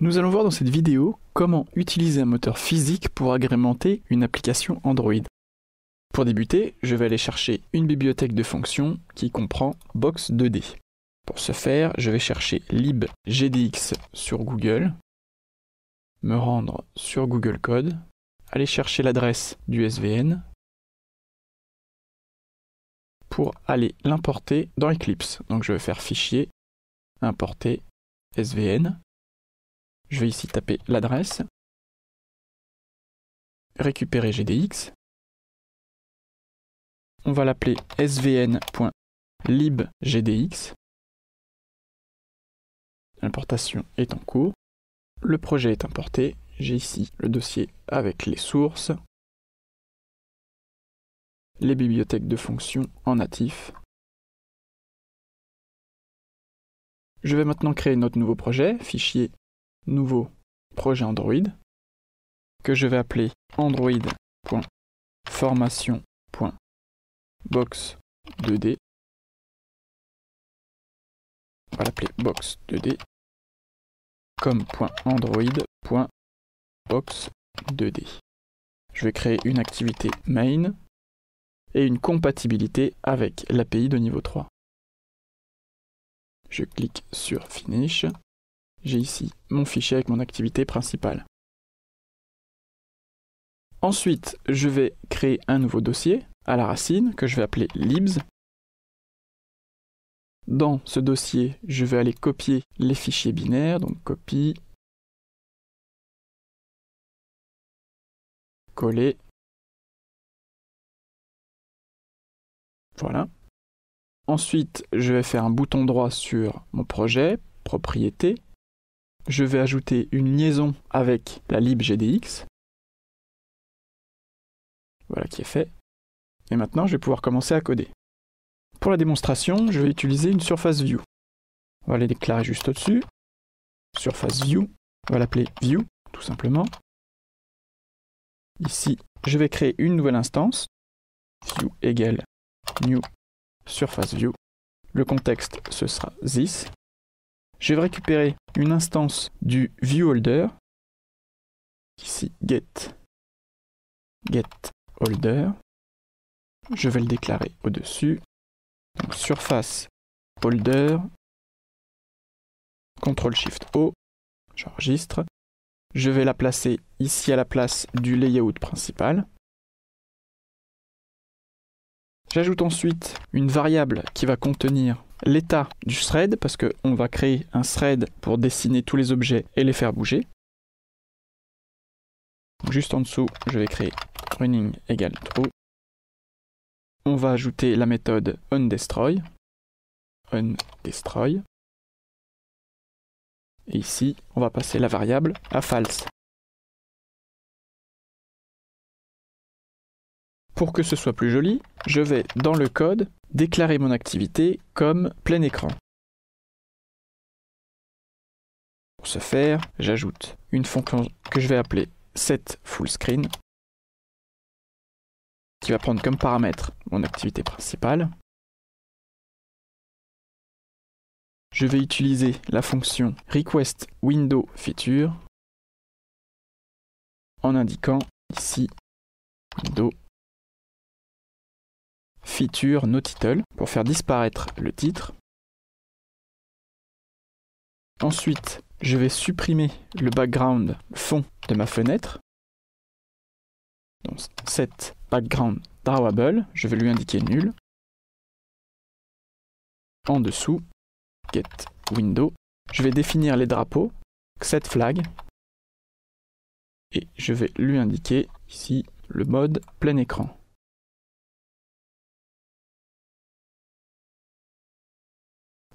Nous allons voir dans cette vidéo comment utiliser un moteur physique pour agrémenter une application Android. Pour débuter, je vais aller chercher une bibliothèque de fonctions qui comprend Box2D. Pour ce faire, je vais chercher libgdx sur Google, me rendre sur Google Code, aller chercher l'adresse du SVN pour aller l'importer dans Eclipse. Donc je vais faire Fichier, Importer, SVN. Je vais ici taper l'adresse, récupérer GDX. On va l'appeler svn.libgdx. L'importation est en cours. Le projet est importé. J'ai ici le dossier avec les sources, les bibliothèques de fonctions en natif. Je vais maintenant créer notre nouveau projet, fichier nouveau projet Android, que je vais appeler android.formation.box2d. On va l'appeler box2d comme.android.box2d. Je vais créer une activité main et une compatibilité avec l'API de niveau 3. Je clique sur Finish. J'ai ici mon fichier avec mon activité principale. Ensuite, je vais créer un nouveau dossier à la racine que je vais appeler libs. Dans ce dossier, je vais aller copier les fichiers binaires, donc copie, coller. Voilà. Ensuite, je vais faire un bouton droit sur mon projet, propriété. Je vais ajouter une liaison avec la libgdx. Voilà qui est fait. Et maintenant, je vais pouvoir commencer à coder. Pour la démonstration, je vais utiliser une surface view. On va les déclarer juste au-dessus. Surface view. On va l'appeler view, tout simplement. Ici, je vais créer une nouvelle instance. View égale new surface view. Le contexte, ce sera this. Je vais récupérer une instance du viewHolder. Ici, getHolder. Je vais le déclarer au-dessus. Donc surface holder. CTRL-SHIFT-O. J'enregistre. Je vais la placer ici à la place du layout principal. J'ajoute ensuite une variable qui va contenir l'état du thread, parce qu'on va créer un thread pour dessiner tous les objets et les faire bouger. Juste en dessous, je vais créer running égale true. On va ajouter la méthode onDestroy. Et ici, on va passer la variable à false. Pour que ce soit plus joli, je vais, dans le code, déclarer mon activité comme plein écran. Pour ce faire, j'ajoute une fonction que je vais appeler setFullScreen, qui va prendre comme paramètre mon activité principale. Je vais utiliser la fonction requestWindowFeature en indiquant ici window feature notitle pour faire disparaître le titre. Ensuite, je vais supprimer le background, le fond de ma fenêtre. Donc set background drawable, je vais lui indiquer nul. En dessous, get window, je vais définir les drapeaux, set flag, et je vais lui indiquer ici le mode plein écran.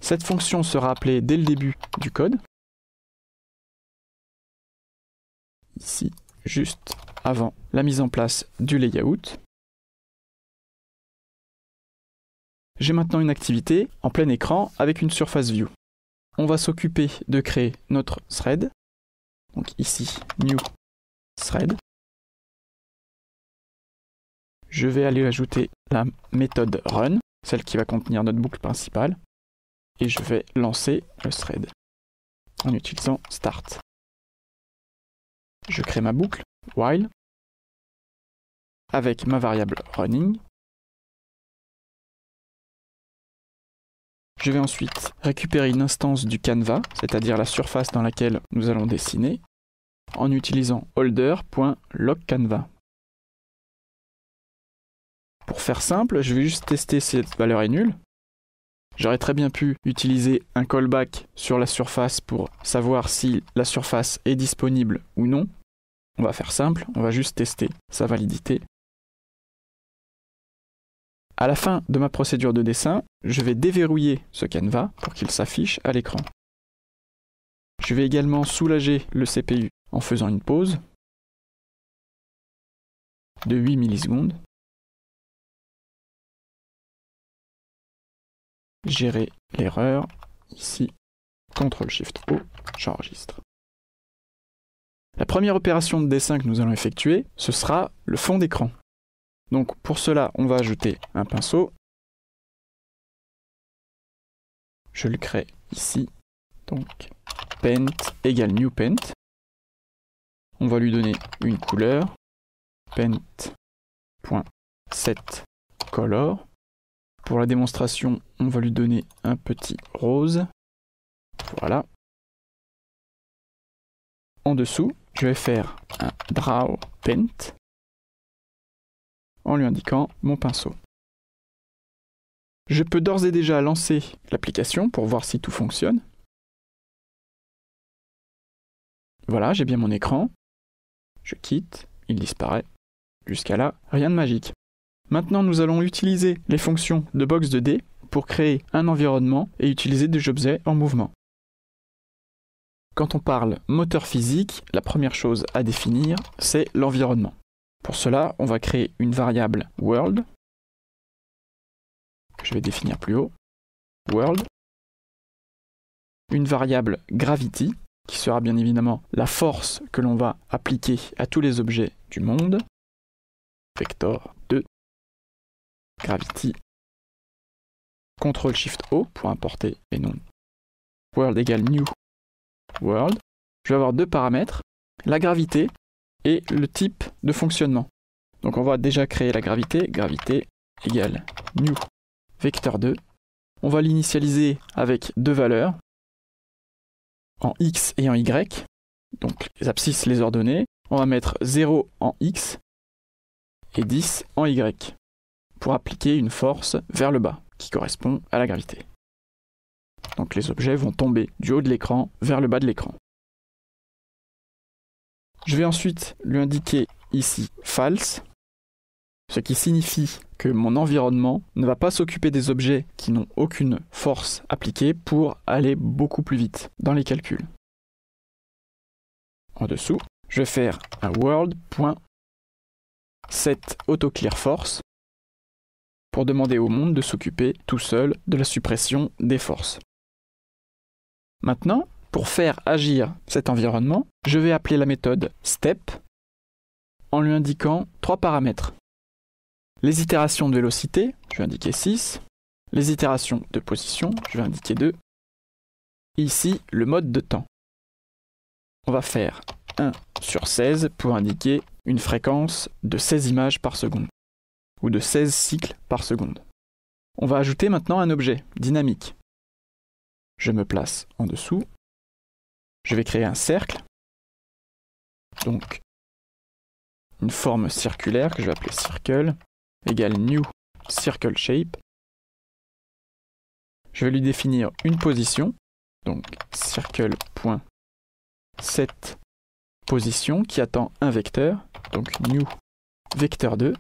Cette fonction sera appelée dès le début du code. Ici, juste avant la mise en place du layout. J'ai maintenant une activité en plein écran avec une surface view. On va s'occuper de créer notre thread. Donc ici, new thread. Je vais aller ajouter la méthode run, celle qui va contenir notre boucle principale. Et je vais lancer le thread en utilisant start. Je crée ma boucle, while, avec ma variable running. Je vais ensuite récupérer une instance du canevas, c'est-à-dire la surface dans laquelle nous allons dessiner, en utilisant holder.logCanvas. Pour faire simple, je vais juste tester si cette valeur est nulle. J'aurais très bien pu utiliser un callback sur la surface pour savoir si la surface est disponible ou non. On va faire simple, on va juste tester sa validité. À la fin de ma procédure de dessin, je vais déverrouiller ce canevas pour qu'il s'affiche à l'écran. Je vais également soulager le CPU en faisant une pause de 8 millisecondes. Gérer l'erreur, ici, CTRL-SHIFT-O, j'enregistre. La première opération de dessin que nous allons effectuer, ce sera le fond d'écran. Donc pour cela, on va ajouter un pinceau. Je le crée ici. Donc paint égale new paint. On va lui donner une couleur. Paint.set color. Pour la démonstration, on va lui donner un petit rose. Voilà. En dessous, je vais faire un draw paint en lui indiquant mon pinceau. Je peux d'ores et déjà lancer l'application pour voir si tout fonctionne. Voilà, j'ai bien mon écran. Je quitte, il disparaît. Jusqu'à là, rien de magique. Maintenant, nous allons utiliser les fonctions de box 2D pour créer un environnement et utiliser des objets en mouvement. Quand on parle moteur physique, la première chose à définir, c'est l'environnement. Pour cela, on va créer une variable world, que je vais définir plus haut, world, une variable gravity, qui sera bien évidemment la force que l'on va appliquer à tous les objets du monde, vector 2, gravity, CTRL-SHIFT-O pour importer les noms, world égale new world. Je vais avoir deux paramètres, la gravité et le type de fonctionnement. Donc on va déjà créer la gravité, gravité égale new vecteur 2. On va l'initialiser avec deux valeurs, en x et en y. Donc les abscisses, les ordonnées. On va mettre 0 en x et 10 en y pour appliquer une force vers le bas qui correspond à la gravité. Donc les objets vont tomber du haut de l'écran vers le bas de l'écran. Je vais ensuite lui indiquer ici false, ce qui signifie que mon environnement ne va pas s'occuper des objets qui n'ont aucune force appliquée pour aller beaucoup plus vite dans les calculs. En dessous, je vais faire un world.setAutoClearForce pour demander au monde de s'occuper tout seul de la suppression des forces. Maintenant, pour faire agir cet environnement, je vais appeler la méthode step en lui indiquant trois paramètres. Les itérations de vélocité, je vais indiquer 6. Les itérations de position, je vais indiquer 2. Et ici, le mode de temps. On va faire 1/16 pour indiquer une fréquence de 16 images par seconde, ou de 16 cycles par seconde. On va ajouter maintenant un objet dynamique. Je me place en dessous. Je vais créer un cercle, donc une forme circulaire que je vais appeler circle, égale new circle shape. Je vais lui définir une position, donc circle.set position qui attend un vecteur, donc new vecteur 2,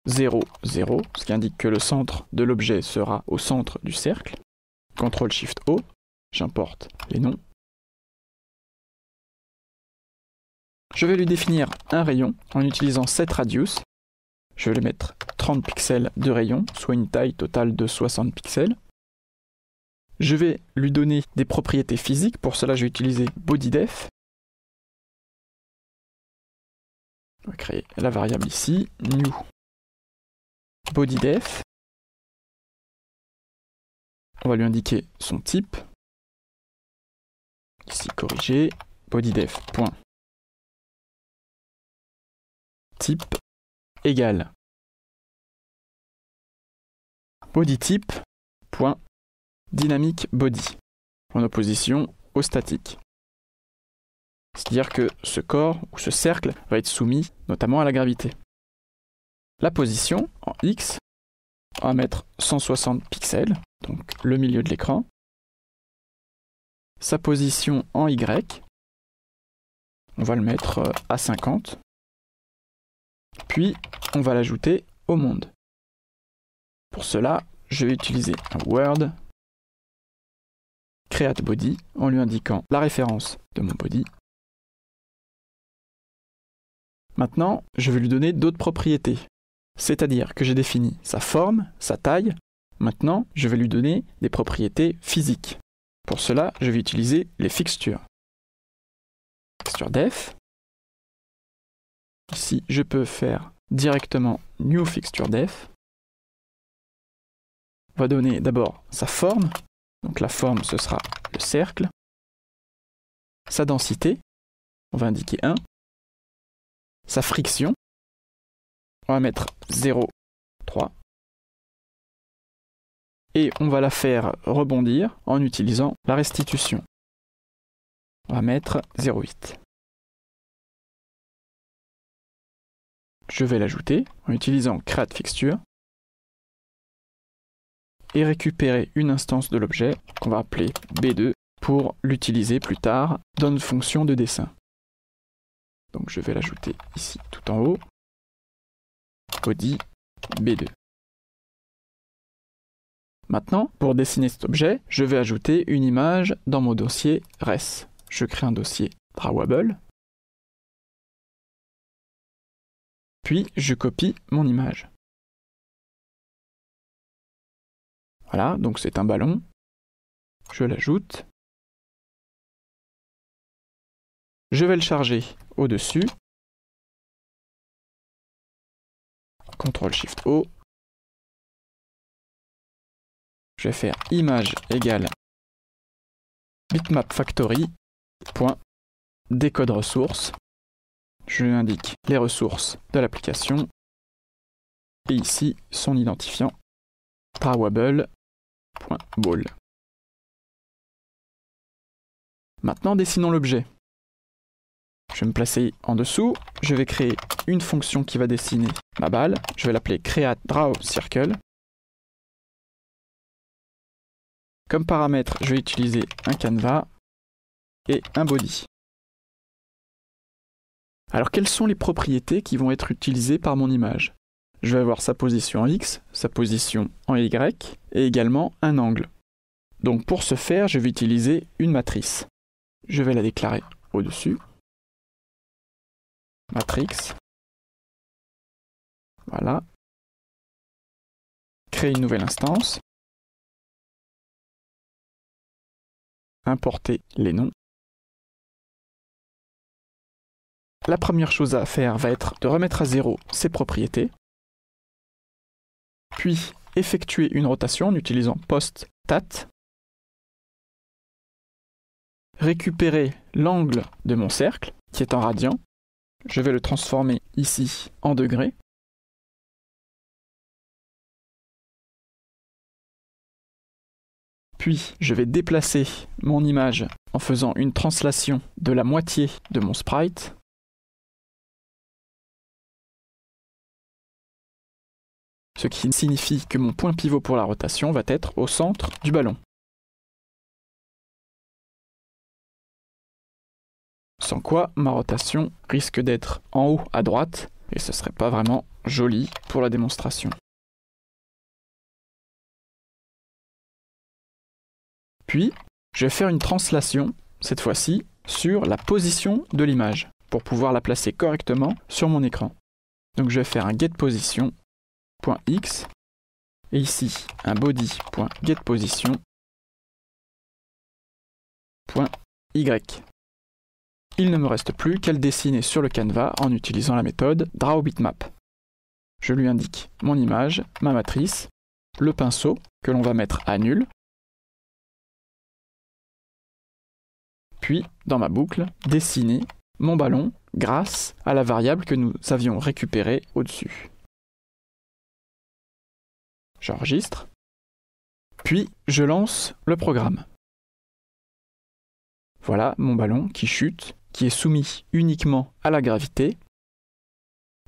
0, 0, ce qui indique que le centre de l'objet sera au centre du cercle. CTRL-SHIFT-O, j'importe les noms. Je vais lui définir un rayon en utilisant setRadius. Je vais lui mettre 30 pixels de rayon, soit une taille totale de 60 pixels. Je vais lui donner des propriétés physiques. Pour cela, je vais utiliser BodyDef. On va créer la variable ici, new BodyDef. On va lui indiquer son type. Ici corrigé, BodyDef. type égale bodyType.dynamicBody en opposition au statique. C'est-à-dire que ce corps ou ce cercle va être soumis notamment à la gravité. La position en X, on va mettre 160 pixels, donc le milieu de l'écran. Sa position en Y, on va le mettre à 50. Puis, on va l'ajouter au monde. Pour cela, je vais utiliser un Word Create Body en lui indiquant la référence de mon body. Maintenant, je vais lui donner d'autres propriétés. C'est-à-dire que j'ai défini sa forme, sa taille. Maintenant, je vais lui donner des propriétés physiques. Pour cela, je vais utiliser les fixtures. Fixture def. Ici, je peux faire directement New Fixture Def. On va donner d'abord sa forme. Donc la forme, ce sera le cercle. Sa densité, on va indiquer 1. Sa friction, on va mettre 0,3. Et on va la faire rebondir en utilisant la restitution. On va mettre 0,8. Je vais l'ajouter en utilisant Create Fixture et récupérer une instance de l'objet qu'on va appeler B2 pour l'utiliser plus tard dans une fonction de dessin. Donc je vais l'ajouter ici tout en haut, body B2. Maintenant, pour dessiner cet objet, je vais ajouter une image dans mon dossier res. Je crée un dossier drawable. Puis, je copie mon image. Voilà, donc c'est un ballon. Je l'ajoute. Je vais le charger au-dessus. CTRL-SHIFT-O. Je vais faire image égale bitmap factory.decode ressources. Je lui indique les ressources de l'application et ici son identifiant drawable.ball. Maintenant, dessinons l'objet. Je vais me placer en dessous. Je vais créer une fonction qui va dessiner ma balle. Je vais l'appeler createDrawCircle. Comme paramètre, je vais utiliser un canevas et un body. Alors, quelles sont les propriétés qui vont être utilisées par mon image? Je vais avoir sa position en X, sa position en Y et également un angle. Donc, pour ce faire, je vais utiliser une matrice. Je vais la déclarer au-dessus. Matrix. Voilà. Créer une nouvelle instance. Importer les noms. La première chose à faire va être de remettre à 0 ses propriétés. Puis effectuer une rotation en utilisant post-tat. Récupérer l'angle de mon cercle, qui est en radian. Je vais le transformer ici en degrés. Puis, je vais déplacer mon image en faisant une translation de la moitié de mon sprite. Ce qui signifie que mon point pivot pour la rotation va être au centre du ballon. Sans quoi, ma rotation risque d'être en haut à droite, et ce ne serait pas vraiment joli pour la démonstration. Puis, je vais faire une translation, cette fois-ci, sur la position de l'image, pour pouvoir la placer correctement sur mon écran. Donc je vais faire un getPosition.x, et ici, un body.getPosition.y. Il ne me reste plus qu'à le dessiner sur le canevas en utilisant la méthode drawBitmap. Je lui indique mon image, ma matrice, le pinceau que l'on va mettre à nul. Puis, dans ma boucle, dessiner mon ballon grâce à la variable que nous avions récupérée au-dessus. J'enregistre, puis je lance le programme. Voilà mon ballon qui chute, qui est soumis uniquement à la gravité.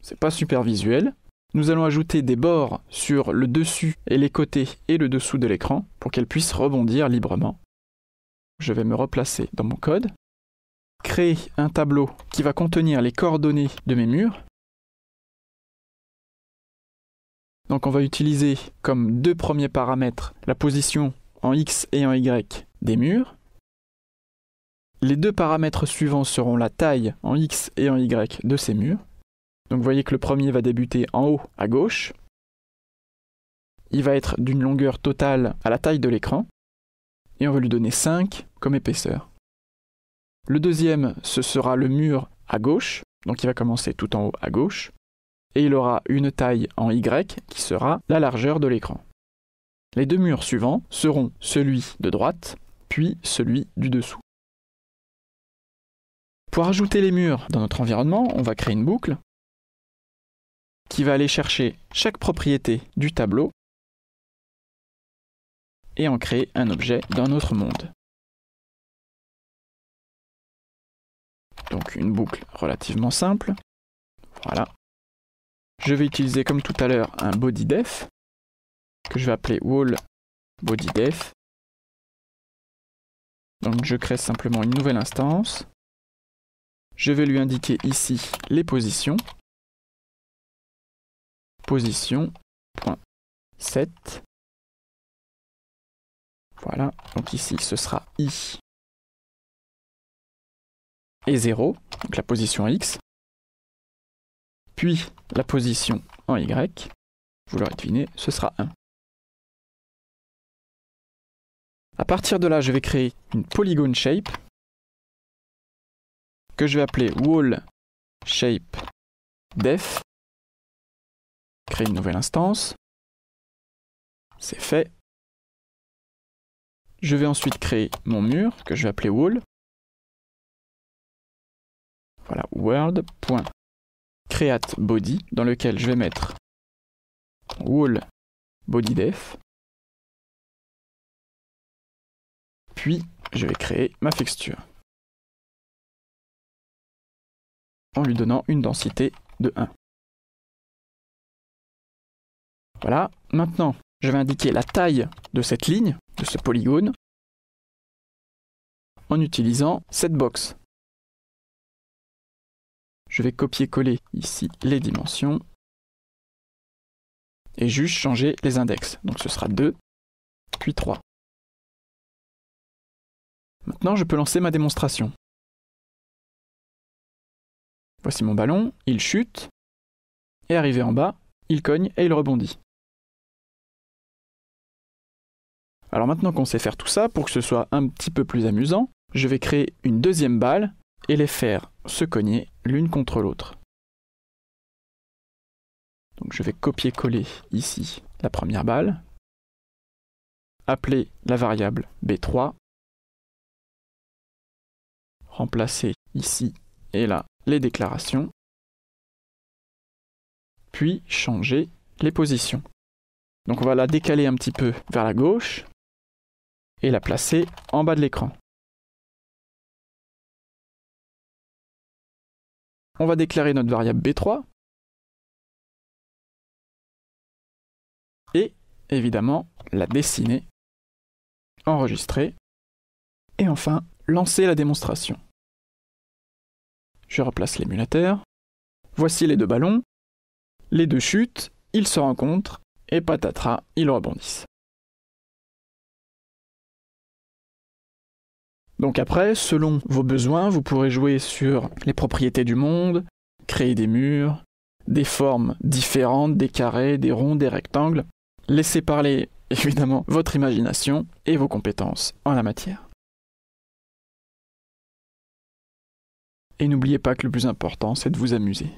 C'est pas super visuel. Nous allons ajouter des bords sur le dessus et les côtés et le dessous de l'écran pour qu'elle puisse rebondir librement. Je vais me replacer dans mon code, créer un tableau qui va contenir les coordonnées de mes murs. Donc on va utiliser comme deux premiers paramètres la position en X et en Y des murs. Les deux paramètres suivants seront la taille en X et en Y de ces murs. Donc vous voyez que le premier va débuter en haut à gauche. Il va être d'une longueur totale à la taille de l'écran. Et on va lui donner 5 comme épaisseur. Le deuxième, ce sera le mur à gauche. Donc il va commencer tout en haut à gauche. Et il aura une taille en Y qui sera la largeur de l'écran. Les deux murs suivants seront celui de droite, puis celui du dessous. Pour ajouter les murs dans notre environnement, on va créer une boucle qui va aller chercher chaque propriété du tableau et en créer un objet dans notre monde. Donc une boucle relativement simple. Voilà. Je vais utiliser comme tout à l'heure un bodyDef que je vais appeler wall_bodyDef. Donc je crée simplement une nouvelle instance. Je vais lui indiquer ici les positions. Position.set. Voilà, donc ici ce sera I et 0, donc la position X. Puis la position en Y, vous l'aurez deviné, ce sera 1. À partir de là, je vais créer une polygon shape que je vais appeler wall shape def. Créer une nouvelle instance. C'est fait. Je vais ensuite créer mon mur que je vais appeler wall. Voilà, world.createBody dans lequel je vais mettre wall bodyDef. Puis je vais créer ma texture en lui donnant une densité de 1. Voilà, maintenant je vais indiquer la taille de cette ligne, de ce polygone, en utilisant cette box. Je vais copier-coller ici les dimensions et juste changer les index. Donc ce sera 2, puis 3. Maintenant, je peux lancer ma démonstration. Voici mon ballon, il chute, et arrivé en bas, il cogne et il rebondit. Alors maintenant qu'on sait faire tout ça, pour que ce soit un petit peu plus amusant, je vais créer une deuxième balle et les faire se cogner l'une contre l'autre. Donc je vais copier-coller ici la première balle, appeler la variable B3, remplacer ici et là les déclarations, puis changer les positions. Donc on va la décaler un petit peu vers la gauche et la placer en bas de l'écran. On va déclarer notre variable B3 et évidemment la dessiner, enregistrer et enfin lancer la démonstration. Je replace l'émulateur. Voici les deux ballons. Les deux chutent, ils se rencontrent et patatras, ils rebondissent. Donc après, selon vos besoins, vous pourrez jouer sur les propriétés du monde, créer des murs, des formes différentes, des carrés, des ronds, des rectangles. Laissez parler évidemment votre imagination et vos compétences en la matière. Et n'oubliez pas que le plus important, c'est de vous amuser.